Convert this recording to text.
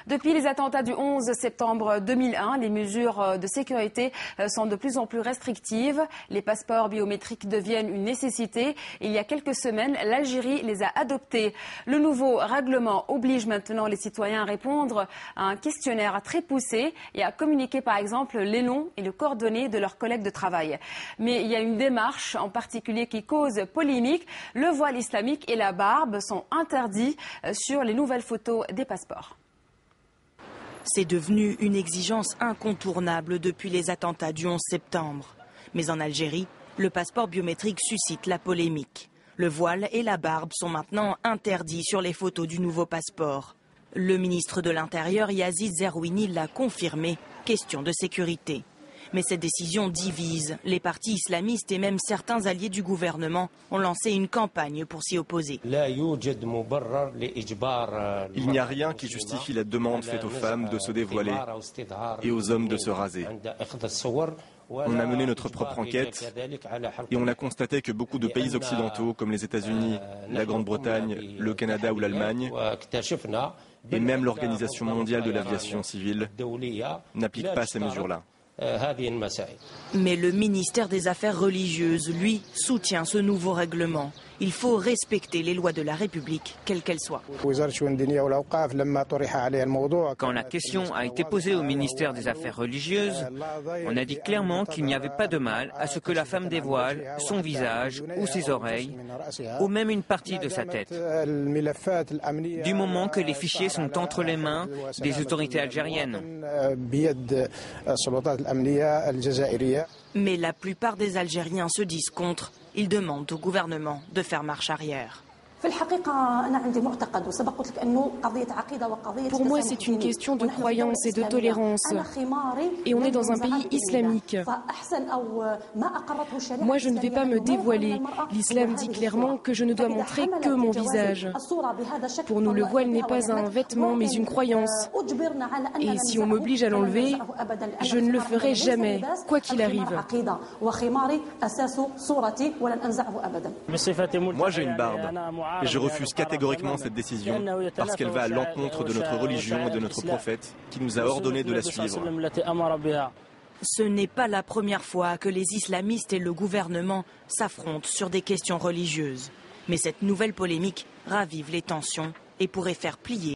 Depuis les attentats du 11 septembre 2001, les mesures de sécurité sont de plus en plus restrictives. Les passeports biométriques deviennent une nécessité. Il y a quelques semaines, l'Algérie les a adoptés. Le nouveau règlement oblige maintenant les citoyens à répondre à un questionnaire très poussé et à communiquer par exemple les noms et les coordonnées de leurs collègues de travail. Mais il y a une démarche en particulier qui cause polémique. Le voile islamique et la barbe sont interdits sur les nouvelles photos des passeports. C'est devenu une exigence incontournable depuis les attentats du 11 septembre. Mais en Algérie, le passeport biométrique suscite la polémique. Le voile et la barbe sont maintenant interdits sur les photos du nouveau passeport. Le ministre de l'Intérieur, Yazid Zerouini, l'a confirmé, question de sécurité. Mais cette décision divise. Les partis islamistes et même certains alliés du gouvernement ont lancé une campagne pour s'y opposer. Il n'y a rien qui justifie la demande faite aux femmes de se dévoiler et aux hommes de se raser. On a mené notre propre enquête et on a constaté que beaucoup de pays occidentaux comme les États-Unis, la Grande-Bretagne, le Canada ou l'Allemagne et même l'Organisation mondiale de l'aviation civile n'appliquent pas ces mesures-là. Mais le ministère des Affaires religieuses, lui, soutient ce nouveau règlement. Il faut respecter les lois de la République, quelles qu'elles soient. Quand la question a été posée au ministère des Affaires religieuses, on a dit clairement qu'il n'y avait pas de mal à ce que la femme dévoile son visage ou ses oreilles, ou même une partie de sa tête, du moment que les fichiers sont entre les mains des autorités algériennes. Mais la plupart des Algériens se disent contre. Ils demandent au gouvernement de faire marche arrière. Pour moi, c'est une question de croyance et de tolérance. Et on est dans un pays islamique. Moi, je ne vais pas me dévoiler. L'islam dit clairement que je ne dois montrer que mon visage. Pour nous, le voile n'est pas un vêtement, mais une croyance. Et si on m'oblige à l'enlever, je ne le ferai jamais, quoi qu'il arrive. Moi, j'ai une barbe. Et je refuse catégoriquement cette décision parce qu'elle va à l'encontre de notre religion et de notre prophète qui nous a ordonné de la suivre. Ce n'est pas la première fois que les islamistes et le gouvernement s'affrontent sur des questions religieuses. Mais cette nouvelle polémique ravive les tensions et pourrait faire plier